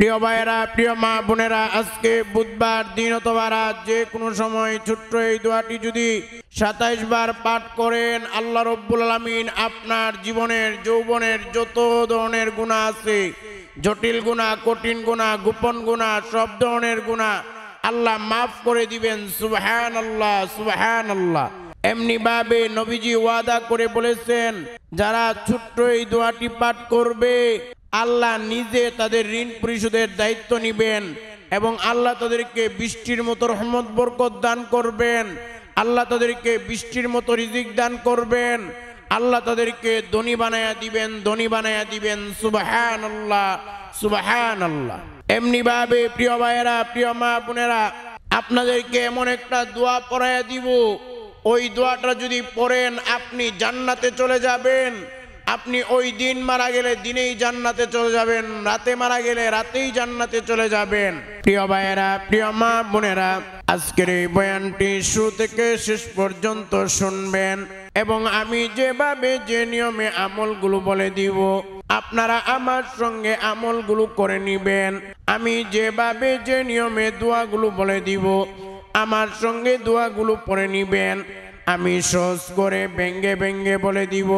প্রিয় ভাইয়েরা, প্রিয় মা বোনেরা, আজকে বুধবার দিন অথবা রাত যে কোনো সময় ছোট্ট এই দোয়াটি যদি 27 বার পাঠ করেন, আল্লাহ রব্বুল আলামিন আপনার জীবনের যৌবনের যত ধরনের গুনাহ আছে, জটিল গুনাহ, কঠিন গুনাহ, গোপন গুনাহ, সব ধরনের গুনাহ আল্লাহ মাফ করে দিবেন। সুবহানাল্লাহ, সুবহানাল্লাহ। এমনি ভাবে নবীজি ওয়াদা করে বলেছেন, যারা ছোট্ট এই দোয়াটি পাঠ করবে আল্লাহ নিজে তাদের ঋণ পরিশোধের দায়িত্ব নেবেন এবং আল্লাহ তাদেরকে বৃষ্টির মতো রহমত বরকত দান করবেন, আল্লাহ তাদেরকে বৃষ্টির মতো রিজিক দান করবেন, আল্লাহ তাদেরকে ধনী বানায়া দিবেন, ধনী বানায়া দিবেন। সুবহানাল্লাহ, সুবহানাল্লাহ। এমনি ভাবে প্রিয় ভাইয়েরা, প্রিয় মা বোনেরা, আপনাদেরকে এমন একটা দোয়া পড়ায়া দিব, ওই দোয়াটা যদি পড়েন আপনি জান্নাতে চলে যাবেন। আপনি ওই দিন মারা গেলে দিনেই জান্নাতে চলে যাবেন, রাতে মারা গেলে রাতেই জান্নাতে চলে যাবেন। প্রিয় ভাইয়েরা, প্রিয় মা বোনেরা, আজকের এই বয়ানটি শুরু থেকে শেষ পর্যন্ত শুনবেন এবং আমি যেভাবে যে নিয়মে আমলগুলো বলে দিব আপনারা আমার সঙ্গে আমলগুলো করে নিবেন। আমি যেভাবে যে নিয়মে দোয়াগুলো বলে দিব আমার সঙ্গে দোয়াগুলো পড়ে নিবেন। আমি সহজ করে ব্যঙ্গে ব্যঙ্গে বলে দিব।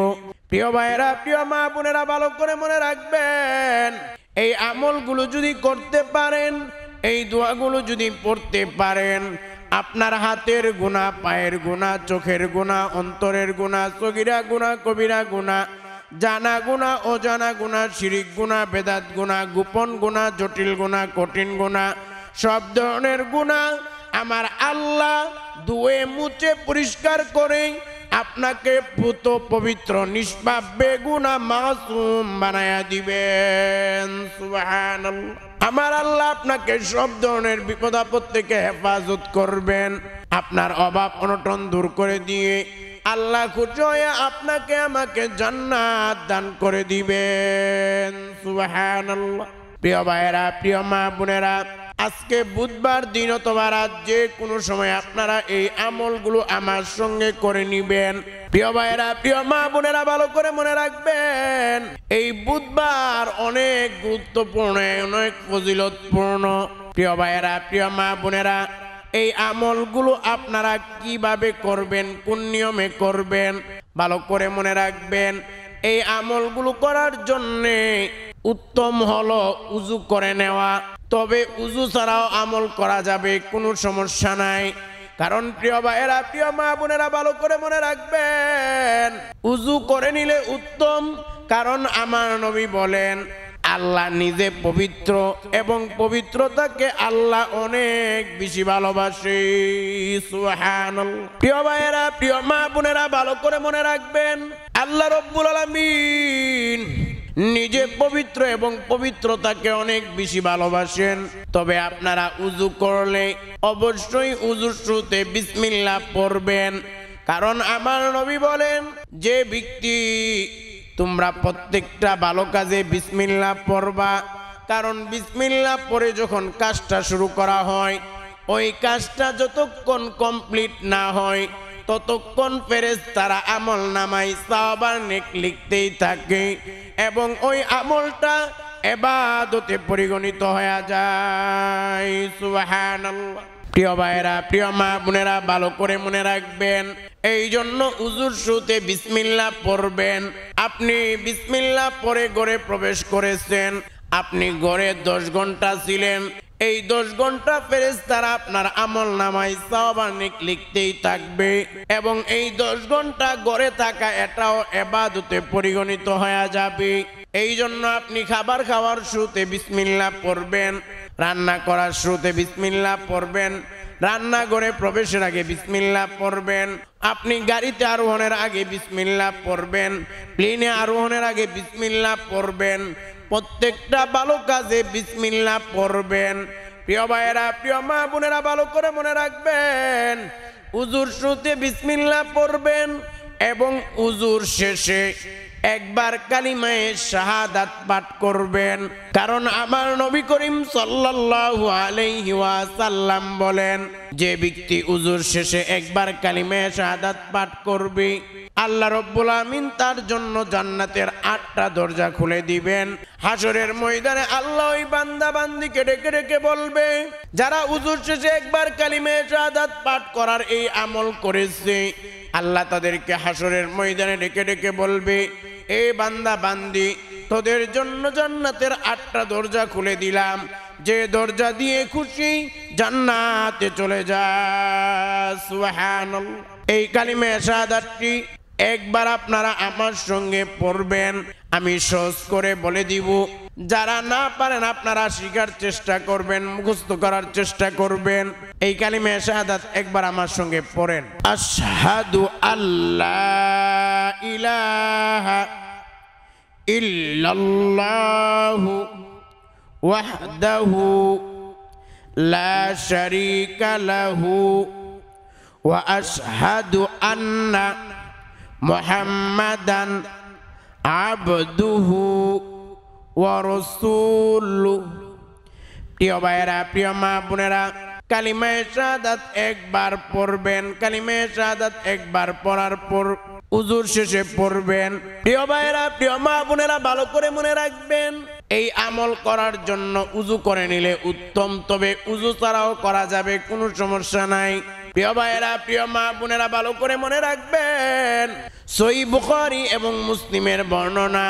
প্রিয় ভাইয়েরা, প্রিয় মা বোনেরা, ভালো করে মনে রাখবেন, এই আমলগুলো যদি করতে পারেন, এই দোয়াগুলো যদি পড়তে পারেন, আপনার হাতের গুনাহ, পায়ের গুনাহ, চোখের গুনাহ, অন্তরের গুনাহ, সগীরা গুনাহ, কবিরা গুনাহ, জানা গুনাহ, অজানা গুনাহ, শিরিক গুনাহ, বেদাত গুনাহ, গোপন গুনাহ, জটিল গুনাহ, কঠিন গুনাহ, সব ধরনের গুনাহ আমার আল্লাহ ধুয়ে মুছে পরিষ্কার করে আপনাকে পুত পবিত্র নিষ্পাপ বেগুনা মাসুম বানায়া দিবেন। সুবহানাল্লাহ। আমার আল্লাহ আপনাকে সব ধরনের বিপদ আপদ থেকে হেফাজত করবেন, আপনার অভাব অনটন দূর করে দিয়ে আল্লাহ খুশি হয়ে আপনাকে আমাকে জান্নাত দান করে দিবেন। সুবহানাল্লাহ। প্রিয় ভাইয়েরা, প্রিয় মা বোনেরা, আজকে বুধবার দিন অথবা রাত যে কোনো সময় আপনারা এই আমলগুলো আমার সঙ্গে করে নিবেন। প্রিয় ভাইয়েরা, প্রিয় মা বোনেরা, ভালো করে মনে রাখবেন, এই বুধবার অনেক গুরুত্বপূর্ণ, অনেক ফজিলতপূর্ণ। প্রিয় ভাইয়েরা, প্রিয় মা বোনেরা, এই আমলগুলো আপনারা কিভাবে করবেন, কোন নিয়মে করবেন ভালো করে মনে রাখবেন। এই আমলগুলো করার জন্যে উত্তম হলো উযু করে নেওয়া। তবে উযু ছাড়াও আমল করা যাবে, কোনো সমস্যা নাই। কারণ প্রিয় ভাইয়েরা, প্রিয় মা বোনেরা, ভালো করে মনে রাখবেন, উযু করে নিলে উত্তম। কারণ আমার নবী বলেন, আল্লাহ নিজে পবিত্র এবং পবিত্রতাকে আল্লাহ অনেক বেশি ভালোবাসে। সুবহানাল্লাহ। প্রিয় ভাইয়েরা, প্রিয় মা বোনেরা, ভালো করে মনে রাখবেন, আল্লাহ রব্বুল আলামিন নিজে পবিত্র এবং পবিত্রতাকে অনেক বেশি ভালোবাসেন। তবে আপনারা উযু করলে অবশ্যই উযুর শুরুতে বিসমিল্লাহ পড়বেন। কারণ আমার নবী বলেন, যে ব্যক্তি তোমরা প্রত্যেকটা ভালো কাজে বিসমিল্লাহ পড়বা, কারণ বিসমিল্লাহ পড়ে যখন কাজটা শুরু করা হয়, ওই কাজটা যতক্ষণ কমপ্লিট না হয় ততক্ষণ ফেরেশতারা আমল নামায় সওয়াবের নেক লিখতেই থাকে এবং ওই আমলটা ইবাদতে পরিগণিত হয়ে যায়। সুবহানাল্লাহ। প্রিয় ভাইয়েরা, প্রিয় মা বোনেরা, ভালো করে মনে রাখবেন, এই জন্য উযুর শুরুতে বিসমিল্লাহ পড়বেন। আপনি বিসমিল্লাহ পড়ে ঘরে প্রবেশ করেছেন, আপনি ঘরে 10 ঘন্টা ছিলেন, এই 10 ঘন্টা ফেরেশতারা আপনার আমল নামায় সওয়াব নেক লিখতেই থাকবে এবং এই 10 ঘন্টা ঘরে থাকা এটাও ইবাদতে পরিগণিত হয়ে যাবে। এই জন্য আপনি খাবার খাওয়ার শুরুতে বিসমিল্লাহ পড়বেন, রান্না করার শুরুতে বিসমিল্লাহ পড়বেন, রান্নাঘরে প্রবেশের আগে বিসমিল্লাহ পড়বেন, আপনি গাড়িতে আরোহণের আগে বিসমিল্লাহ পড়বেন, প্লেনে আরোহণের আগে বিসমিল্লাহ পড়বেন, প্রত্যেকটা ভালো কাজে বিসমিল্লাহ পড়বেন। প্রিয় ভাইয়েরা, প্রিয় মা বোনেরা, ভালো করে মনে রাখবেন, উযুর শুরুতে বিসমিল্লাহ পড়বেন এবং উযুর শেষে একবার কালিমায়ে শাহাদাত পাঠ করবেন। কারণ আমার নবী করিম সাল্লাল্লাহু আলাইহি ওয়াসাল্লাম বলেন, যে ব্যক্তি উযুর শেষে একবার কালিমায়ে শাহাদাত পাঠ করবে আল্লাহ রব্বুল আমিন তার জন্য জান্নাতের 8টা দরজা খুলে দিবেন। হাসরের ময়দানে আল্লাহ ওই বান্দা বান্দিকে ডেকে ডেকে বলবে, যারা উযুর শেষে একবার কালিমে শাহাদাত পাঠ করার এই আমল করেছে, আল্লাহ তাদেরকে হাসরের ময়দানে ডেকে ডেকে বলবে, এই বান্দা বান্দি, তোদের জন্য জান্নাতের 8টা দরজা খুলে দিলাম, যে দরজা দিয়ে খুশি জান্নাতে চলে যা। সুবহানাল্লাহ। এই কালিমে শাহাদাতটি একবার আপনারা আমার সঙ্গে পড়বেন, আমি সহজ করে বলে দিব। যারা না পারেন আপনারা শিখার চেষ্টা করবেন, মুখস্থ করার চেষ্টা করবেন। এই কালিমে শাহাদাত একবার আমার সঙ্গে পড়েন। আশহাদু আল্লা ইলাহা ইল্লাল্লাহু ওয়াহদাহু লা শারীকা লাহু ওয়া আশহাদু আন্না মুহাম্মাদান আবদুহু ওয়া রাসূলুহু। প্রিয় ভাইয়েরা, প্রিয় মা বোনেরা, কালিমা শাহাদাত একবার পড়বেন। কালিমা শাহাদাত একবার পড়ার পর উযুর শেষে পড়বেন। প্রিয় ভাইয়েরা, প্রিয় মা বোনেরা, ভালো করে মনে রাখবেন, এই আমল করার জন্য উযু করে নিলে উত্তম, তবে উযু ছাড়াও করা যাবে, কোনো সমস্যা নাই। প্রিয় ভাইয়েরা, প্রিয় মা বোনেরা, ভালো করে মনে রাখবেন, সহিহ বুখারী এবং মুসলিমের বর্ণনা,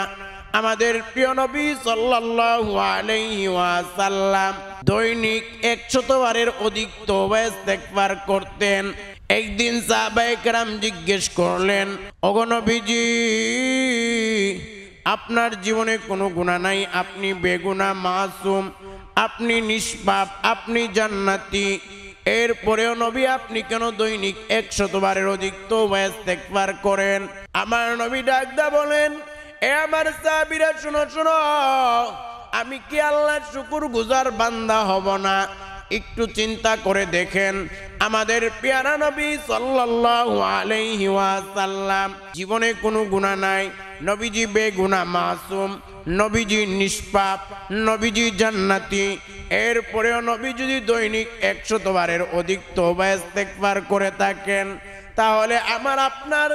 আমাদের প্রিয় নবী সাল্লাল্লাহু আলাইহি ওয়াসাল্লাম দৈনিক 100 বারের অধিক তওবা ইস্তেগফার করতেন। একদিন সাহাবায়ে কেরাম জিজ্ঞেস করলেন, ওগো নবীজি, আপনার জীবনে কোনো গুনাহ নাই, আপনি বেগুনাহ, মাসুম, আপনি নিষ্পাপ, আপনি জান্নাতি, এরপরেও নবী আপনি কেন দৈনিক 100 বারের অধিক তওবা ইস্তেগফার করেন? আমার নবী ডাক দা বলেন, এ আমার সাহাবীরা, শুনো শুনো, আমি কি আল্লাহর শুকরগুজার বান্দা হব না? একটু চিন্তা করে দেখেন, আমাদের প্যারা নবী সাল্লাল্লাহু আলাইহি ওয়াসাল্লাম জীবনে কোনো গুনাহ নাই, নবীজি বেগুনাহ, মাসুম, নবীজি নিষ্পাপ, নবীজি জান্নাতি, এরপরেও নবী যদি দৈনিক 100 বারের অধিক তওবা ইস্তেগফার করে থাকেন, তাহলে আমার আপনার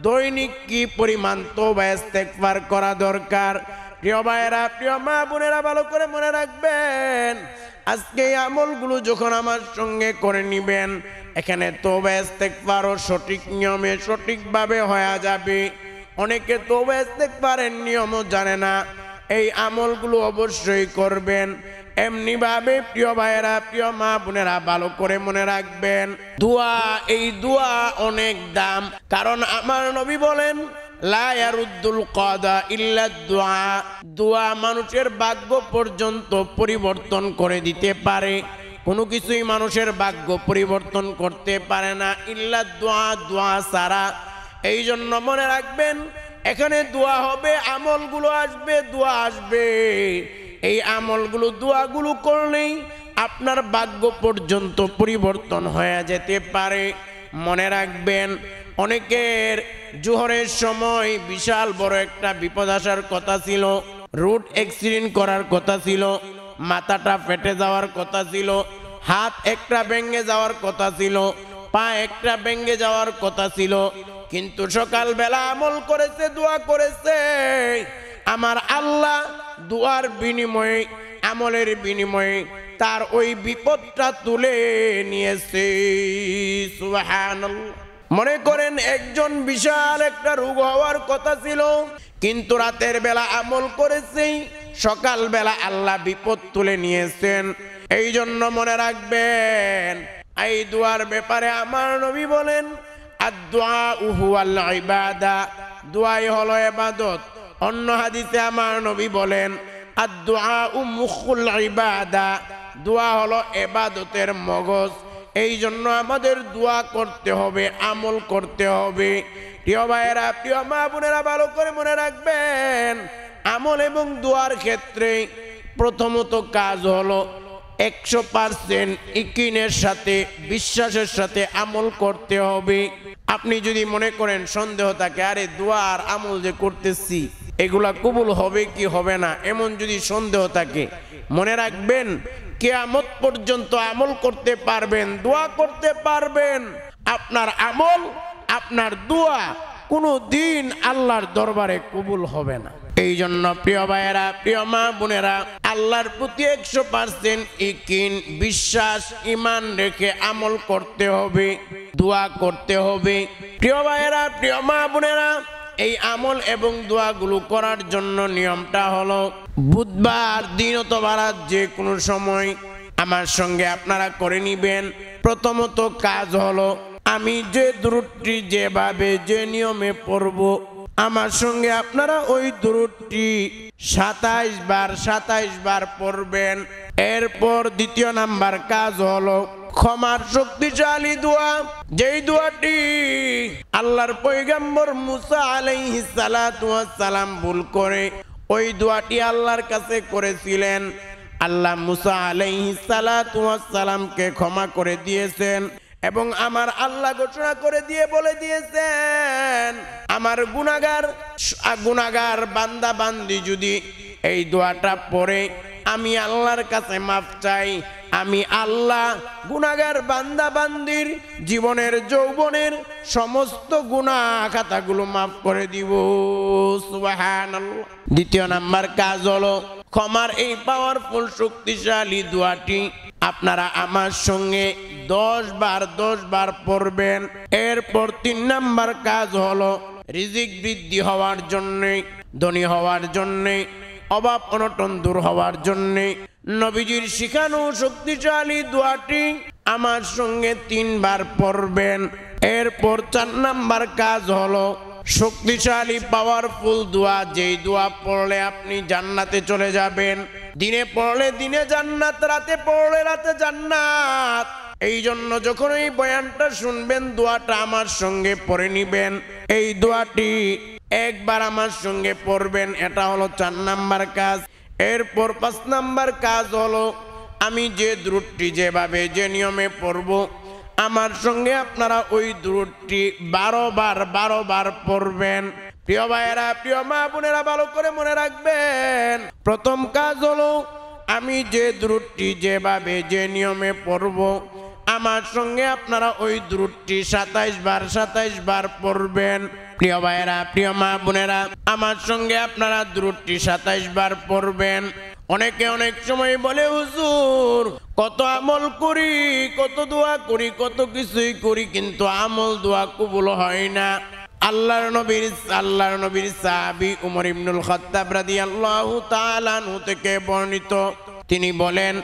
দৈনিক কি পরিমাণ তওবা ইস্তেগফার করা দরকার? প্রিয় ভাইয়েরা, প্রিয় মা বোনেরা, ভালো করে মনে রাখবেন, আজকে এই আমলগুলো যখন আমার সঙ্গে করে নিবেন, এখানে তওবা ইস্তেগফারও সঠিক নিয়মে সঠিকভাবে হয়ে যাবে। অনেকে তওবা ইস্তেগফারের নিয়মও জানে না, এই আমলগুলো অবশ্যই করবেন। এমনি ভাবে প্রিয় ভাইয়েরা, প্রিয় মা বোনেরা, ভালো করে মনে রাখবেন, দোয়া, এই দোয়া অনেক দাম। কারণ আমার নবী বলেন, লা ইয়ারুদ্দুল কাদা ইল্লা দুআ, দোয়া মানুষের ভাগ্য পর্যন্ত পরিবর্তন করে দিতে পারে, কোনো কিছুই মানুষের ভাগ্য পরিবর্তন করতে পারে না ইল্লা দুআ, দোয়া ছাড়া। এই জন্য মনে রাখবেন, এখানে দোয়া হবে, আমলগুলো আসবে, দোয়া আসবে। এই আমলগুলো, দোয়াগুলো করলেই আপনার ভাগ্য পর্যন্ত পরিবর্তন হয়ে যেতে পারে। মনে রাখবেন, অনেকের জোহরের সময় বিশাল বড় একটা বিপদ আসার কথা ছিল, রোড অ্যাক্সিডেন্ট করার কথা ছিল, মাথাটা ফেটে যাওয়ার কথা ছিল, হাত একটা ভেঙে যাওয়ার কথা ছিল, পা একটা ভেঙে যাওয়ার কথা ছিল, কিন্তু সকালবেলা আমল করেছে, দোয়া করেছে, আমার আল্লাহ দোয়ার বিনিময়ে, আমলের বিনিময়ে তার ওই বিপদটা তুলে নিয়েছে। সুবহানাল্লাহ। মনে করেন একজন বিশাল একটা রোগ হওয়ার কথা ছিল, কিন্তু রাতের বেলা আমল করেছে, সকালবেলা আল্লাহ বিপদ তুলে নিয়েছেন। এই জন্য মনে রাখবেন, এই দোয়ার ব্যাপারে আমার নবী বলেন, আদ-দুআউ হুয়াল ইবাদা, দোয়াই হলো ইবাদত। অন্য হাদিসে আমার নবী বলেন, আদ-দুআউ মুখুল ইবাদা, দোয়া হলো ইবাদতের মগজ। এই জন্য আমাদের দোয়া করতে হবে, আমল করতে হবে। প্রিয় ভাইয়েরা, প্রিয় মা বোনেরা, ভালো করে মনে রাখবেন, আমল এবং দোয়ার ক্ষেত্রে প্রথমত কাজ হলো 100% ইকিনের সাথে, বিশ্বাসের সাথে আমল করতে হবে। আপনি যদি মনে করেন, সন্দেহ থাকে, আরে দোয়ার আমল যে করতেছি এগুলা কবুল হবে কি হবে না, এমন যদি সন্দেহ থাকে, মনে রাখবেন কিয়ামত পর্যন্ত আমল করতে পারবেন, দোয়া করতে পারবেন, আপনার আমল, আপনার দোয়া কোনো দিন আল্লাহর দরবারে কবুল হবে না। এই জন্য প্রিয় ভাইয়েরা, প্রিয় মা বোনেরা, আল্লাহর প্রতি 100% ইকিন, বিশ্বাস, ঈমান রেখে আমল করতে হবে, দোয়া করতে হবে। প্রিয় ভাইয়েরা, প্রিয় মা বোনেরা, এই আমল এবং দোয়াগুলো করার জন্য নিয়মটা হলো বুধবার দিন অথবা রাত যে কোনো সময় আমার সঙ্গে আপনারা করে নিবেন। প্রথমত কাজ হলো আমি যে দুরূদটি যেভাবে যে নিয়মে পড়ব, আমার সঙ্গে আপনারা ওই দুরূদটি 27 বার পড়বেন। এরপর দ্বিতীয় নাম্বার কাজ হলো ক্ষমার শক্তিশালী দোয়া, যেই দোয়াটি আল্লাহর পয়গম্বর মুসা আলাইহিস সালাতু ওয়াস সালাম ভুল করে ওই দোয়াটি আল্লাহর কাছে করেছিলেন। আল্লাহ মুসা আলাইহিস সালাতু ওয়াস সালামকে ক্ষমা করে দিয়েছেন এবং আমার আল্লাহ ঘোষণা করে দিয়ে বলে দিয়েছেন, আমার গুনাহগার বান্দা বান্দি যদি এই দোয়াটা পড়ে আমি আল্লাহর কাছে মাফ চাই, আমি আল্লাহ গুনাহগার বান্দা বান্দির জীবনের যৌবনের সমস্ত গুনাহ খাতাগুলো মাফ করে দিব। সুবহানাল্লাহ। দ্বিতীয় নাম্বার কাজ হলো ক্ষমার এই পাওয়ারফুল শক্তিশালী দোয়াটি আপনারা আমার সঙ্গে 10 বার পড়বেন। এরপর 3 নাম্বার কাজ হলো রিজিক বৃদ্ধি হওয়ার জন্যে, ধনী হওয়ার জন্যে, অভাব অনটন দূর হওয়ার জন্যে নবীজির শিখানো শক্তিশালী দোয়াটি আমার সঙ্গে 3 বার পড়বেন। এরপর 4 নাম্বার কাজ হলো শক্তিশালী পাওয়ারফুল দোয়া, যেই দোয়া পড়লে আপনি জান্নাতে চলে যাবেন। দিনে পড়লে দিনে জান্নাত, রাতে পড়লে রাতে জান্নাত। এই জন্য যখন এই বয়ানটা শুনবেন দোয়াটা আমার সঙ্গে পড়ে নিবেন। এই দোয়াটি একবার আমার সঙ্গে পড়বেন, এটা হলো 4 নাম্বার কাজ। এরপর 5 নাম্বার কাজ হলো আমি যে দুরূদটি যেভাবে যে নিয়মে পড়ব আমার সঙ্গে আপনারা ওই দুরূদটি 12 বার পড়বেন। প্রিয় ভাইয়েরা, প্রিয় মা বোনেরা, ভালো করে মনে রাখবেন, প্রথম কাজ হলো আমি যে দুরূদটি যেভাবে যে নিয়মে পড়ব আমার সঙ্গে আপনারা ওই দুরূদটি 27 বার পড়বেন। প্রিয় ভাইয়েরা, প্রিয় মা বোনেরা, আমার সঙ্গে আপনারা দুরূদটি 27 বার পড়বেন। অনেকে অনেক সময় বলে, হুজুর কত আমল করি, কত দোয়া করি, কত কিছুই করি, কিন্তু আমল দোয়া কবুল হয় না। আল্লাহর নবীর সাহাবী উমর ইবনুল খাত্তাব রাদিয়াল্লাহু তাআলা আনহু থেকে বর্ণিত, তিনি বলেন,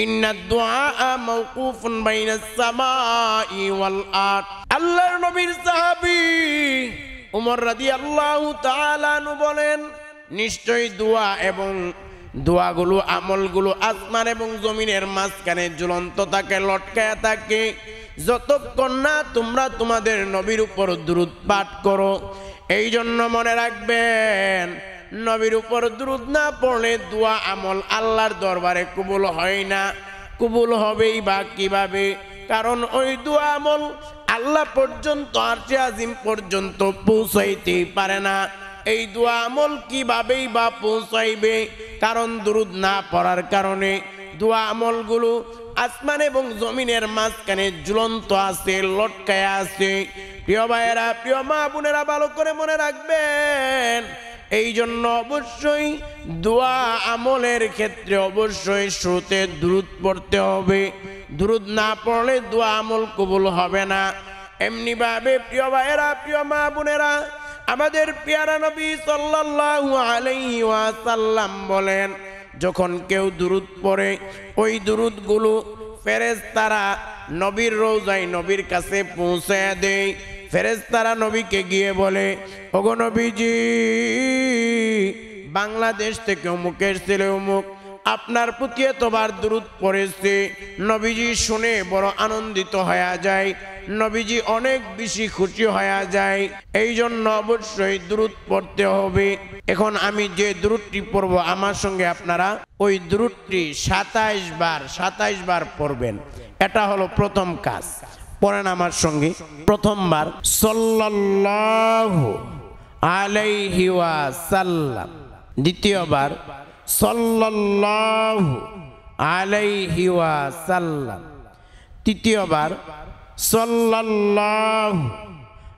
ইন্নাদ দুআ মাওকুফুন বাইনাস সামাই ওয়াল আরদ। আল্লাহর নবীর সাহাবী উমর রাদিয়াল্লাহু তাআলা আনহু বলেন, নিশ্চয়ই দোয়া এবং দোয়াগুলো আমলগুলো আসমান এবং জমিনের মাঝখানে ঝুলন্ত থাকে, লটকায়া থাকে, যতক্ষণ না তোমরা তোমাদের নবীর উপর দুরূদ পাঠ করো। এই জন্য মনে রাখবেন, নবীর উপর দুরূদ না পড়লে দোয়া আমল আল্লাহর দরবারে কবুল হয় না। কবুল হবেই বা কিভাবে? কারণ ওই দোয়া আমল আল্লাহ পর্যন্ত, আরশে আজিম পর্যন্ত পৌঁছাইতেই পারে না। এই দোয়া আমল কিভাবেই বা পৌঁছাইবে? কারণ দুরূদ না পড়ার কারণে দোয়া আমলগুলো আসমান এবং জমিনের মাঝখানে ঝুলন্ত আছে, লটকায় আছে। প্রিয় ভাইয়েরা, প্রিয় মা বোনেরা, ভালো করে মনে রাখবেন, এই জন্য অবশ্যই দোয়া আমলের ক্ষেত্রে অবশ্যই শুরুতে দুরূদ পড়তে হবে। দুরূদ না পড়লে দোয়া আমল কবুল হবে না। এমনি ভাবে প্রিয় ভাইয়েরা, প্রিয় মা বোনেরা, আমাদের প্যারা নবী সাল্লাল্লাহু আলাইহি ওয়াসাল্লাম বলেন, যখন কেউ দুরূদ পড়ে ওই দুরূদগুলো ফেরেশতারা নবীর রওজায় নবীর কাছে পৌঁছে দেয়। ফেরেশতারা নবীকে গিয়ে বলে, ওগো নবীজি, বাংলাদেশ থেকে অমুকের ছেলে অমুক আপনার প্রতি এতবার দুরূদ পড়েছে। নবীজি শুনে বড় আনন্দিত হয়ে যায়, নবীজি অনেক বেশি খুশি হয়ে যায়। এই জন্য অবশ্যই দুরূদ পড়তে হবে। এখন আমি যে দুরূদটি পড়ব আমার সঙ্গে আপনারা ওই দুরূদটি 27 বার পড়বেন। এটা হলো প্রথম কাজ। পড়েন আমার সঙ্গে। প্রথমবার সাল্লাল্লাহু আলাইহি ওয়াসাল্লাম, দ্বিতীয়বার সাল্লাল্লাহু আলাইহি ওয়াসাল্লাম, তৃতীয়বার সাল্লাল্লাহু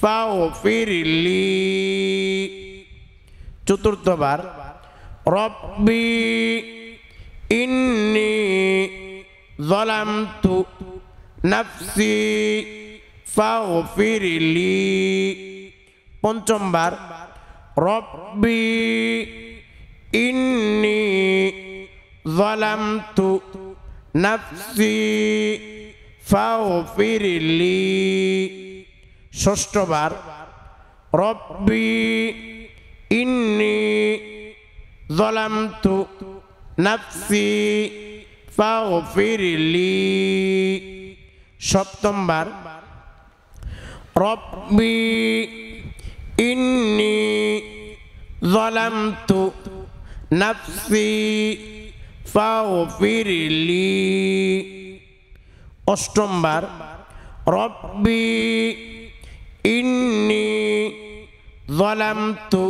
ফাগফিরলি। চতুর্থবার রব্বি ইন্নী যালামতু নাফসি ফাগফিরলি। পঞ্চমবার রব্বি ইন্নী যালামতু নাফসি ফাগফিরলি। ষষ্ঠবার রব্বি ইন্নী যালামতু নাফসি ফাগফিরলি। সপ্তমবার রব্বি ইন্নী যালামতু নাফসি ফাগফিরলি। অষ্টমবার রব্বি ইন্নী যালামতু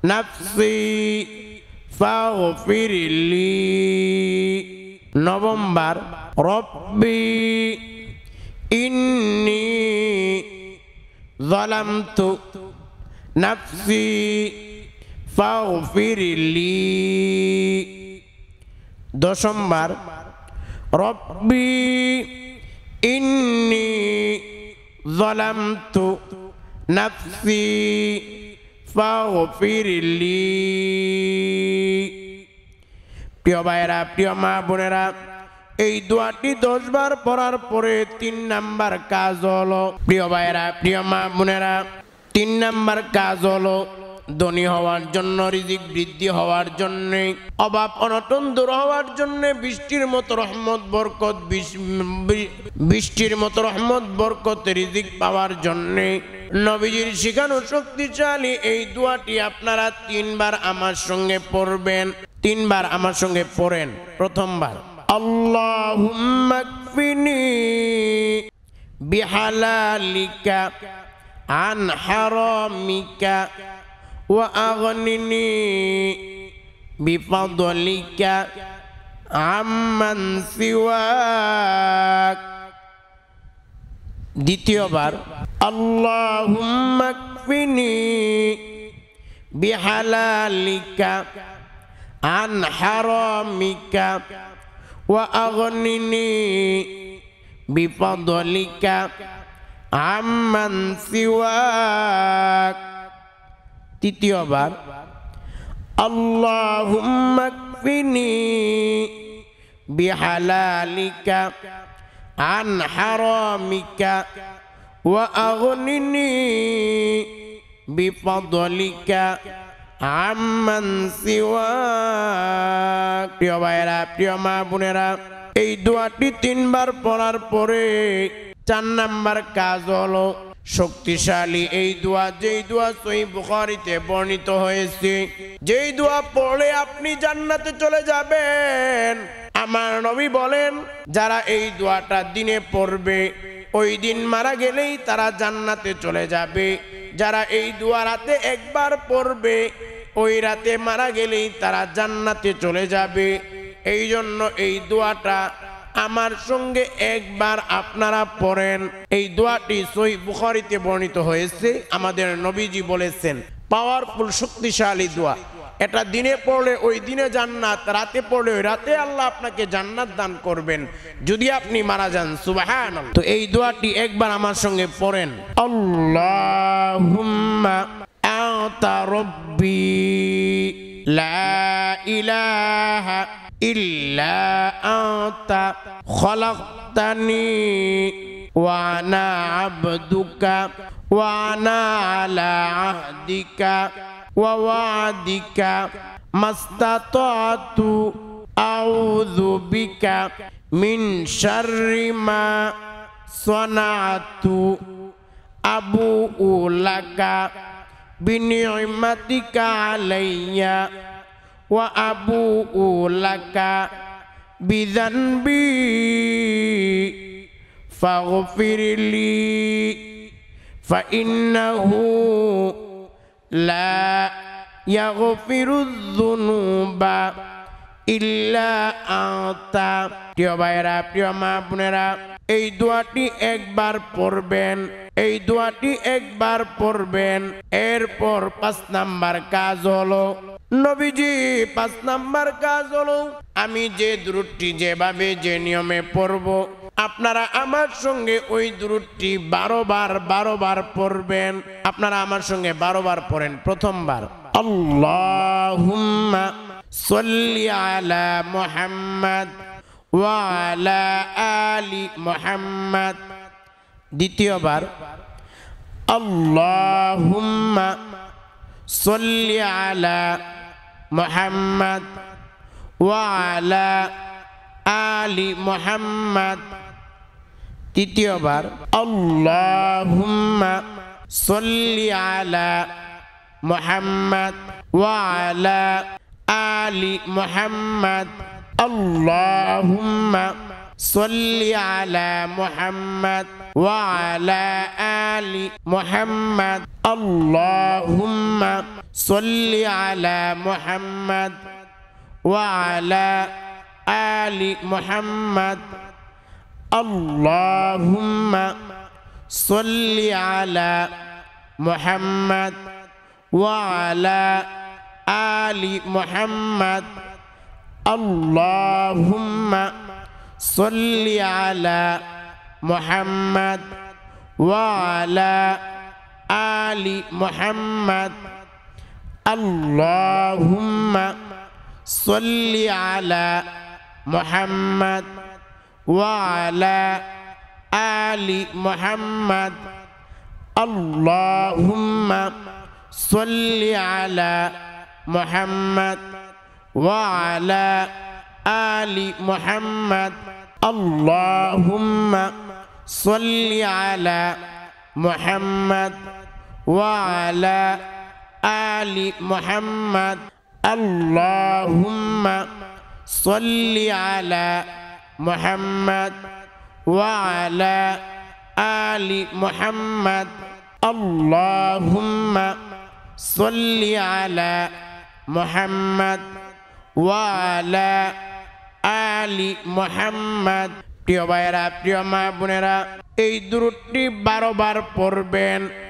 নাফসি ফাগফিরলি। নবমবার রব্বি ইন্নী যালামতু নাফসি ফাগফিরলি। দশমবার রব্বি ইন্নী যালামতু নাফসি ফাগফিরলি। প্রিয় ভাইরা, প্রিয় মা বোনেরা, এই দোয়াটি 10 বার পড়ার পরে 3 নাম্বার কাজ হলো। প্রিয় ভাইরা, প্রিয় মা বোনেরা, 3 নাম্বার কাজ হলো ধনী হওয়ার জন্য, রিজিক বৃদ্ধি হওয়ার জন্য, অভাব অনটন দূর হওয়ার জন্য, বৃষ্টির মতো রহমত বরকত, বৃষ্টির মতো রহমত বরকত রিজিক পাওয়ার জন্য নবীজির শিখানো শক্তিশালী এই দোয়াটি আপনারা 3 বার আমার সঙ্গে পড়বেন। 3 বার আমার সঙ্গে পড়েন। প্রথমবার আল্লাহুম্মা কফিনি বিহালালিকা আন হারামিকা ওয়া আগনিনি বিফাদলিকা আম্মান সিওয়াক। দ্বিতীয়বার আল্লাহুম্মা কফিনি বিহালালিকা আন হারামিকা ওয়া আগনিনি বিফাদলিকা আম্মান সিওয়াক। তৃতীয়বার আল্লাহুম্মা কফিনি বিহালালিকা আন হারামিকা ওয়া আগনিনি বিফাদলিকা আম্মান সিওয়াক। প্রিয় ভাইরা, প্রিয় মা বোনেরা, এই দোয়াটি 3 বার পড়ার পরে 4 নাম্বার কাজ হলো শক্তিশালী এই দোয়া, যেই দোয়া সহিহ বুখারীতে বর্ণিত হয়েছে, যেই দোয়া পড়লে আপনি জান্নাতে চলে যাবেন। আমার নবী বলেন, যারা এই দোয়াটা দিনে পড়বে ওই দিন মারা গেলেই তারা জান্নাতে চলে যাবে। যারা এই দোয়া রাতে একবার পড়বে ওই রাতে মারা গেলেই তারা জান্নাতে চলে যাবে। এই জন্য এই দোয়াটা আমার সঙ্গে একবার আপনারা পড়েন। এই দোয়াটি সহিহ বুখারীতে বর্ণিত হয়েছে। আমাদের নবীজি বলেছেন পাওয়ারফুল, শক্তিশালী দোয়া। এটা দিনে পড়লে ওই দিনে জান্নাত, রাতে পড়লে ওই রাতে আল্লাহ আপনাকে জান্নাত দান করবেন যদি আপনি মারা যান। সুবহানাল্লাহ। তো এই দোয়াটি একবার আমার সঙ্গে পড়েন। আল্লাহুম্মা আনতা রব্বি লা ইলাহা ইল্লা আনতা খলাকতানি ওয়া আনা আবদুকা ওয়া আনা আলা আহদিকা ওয়া ওয়াদিকা মাস্তাতাতু আউযু বিকা মিন শাররি মা সানাতু আবুউ লাকা বিনি'মাতিকা আলাইয়া ওয়া আবুউ লাকা বিযানবি ফাগফিরলি ফাইন্নাহু লা ইয়াগফিরুয যুনুবা ইল্লা আনতা। প্রিয় ভাইরা, প্রিয় মা বোনেরা, এই দোয়াটি একবার পড়বেন, এই দোয়াটি একবার পড়বেন। এরপর 5 নাম্বার কাজ হলো নবীজি 5 নাম্বার কাজ হলো আমি যে দুরূদটি যেভাবে যে নিয়মে পড়ব আপনারা আমার সঙ্গে ওই দুরূদটি 12 বার পড়বেন। আপনারা আমার সঙ্গে 12 বার পড়েন। প্রথমবার আল্লাহুম্মা সাল্লি আলা মুহাম্মাদ ওয়া আলা আলি মুহাম্মাদ। দ্বিতীয়বার আল্লাহুম্মা সাল্লি আলা মুহাম্মাদ ওয়া আলা আলি মুহাম্মাদ। তৃতীয়বার আল্লাহুম্মা সাল্লি আলা মুহাম্মাদ ওয়া আলা আলি মুহাম্মাদ। আল্লাহুম্মা সাল্লি আলা মুহাম্মাদ ওয়া আলা আলি মুহাম্মাদ। আল্লাহুম্মা সাল্লি আলা মুহাম্মাদ ওয়া আলা আলি মুহাম্মাদ। আল্লাহুম্মা সাল্লি আলা মুহাম্মাদ ওয়া আলা আলি মুহাম্মাদ। আল্লাহুম্মা সাল্লি আলা মুহাম্মাদ ওয়া আলা আলি মুহাম্মাদ। আল্লাহুম্মা সাল্লি আলা মুহাম্মাদ ওয়া আলা আলি মুহাম্মাদ। আল্লাহুম্মা সাল্লি আলা মুহাম্মাদ ওয়া আলা আলি মুহাম্মাদ। আল্লাহুম্মা সাল্লি আলা মুহাম্মাদ ওয়া আলা আলি মুহাম্মাদ। আল্লাহুম্মা সাল্লি আলা মুহাম্মাদ ওয়া আলা আলি মুহাম্মাদ। আল্লাহুম্মা সাল্লি আলা মুহাম্মাদ ওয়া আলা আলি মুহাম্মাদ। প্রিয় ভাইয়েরা, প্রিয় মা বোনেরা, এই দুরূদটি 12 বার পড়বেন।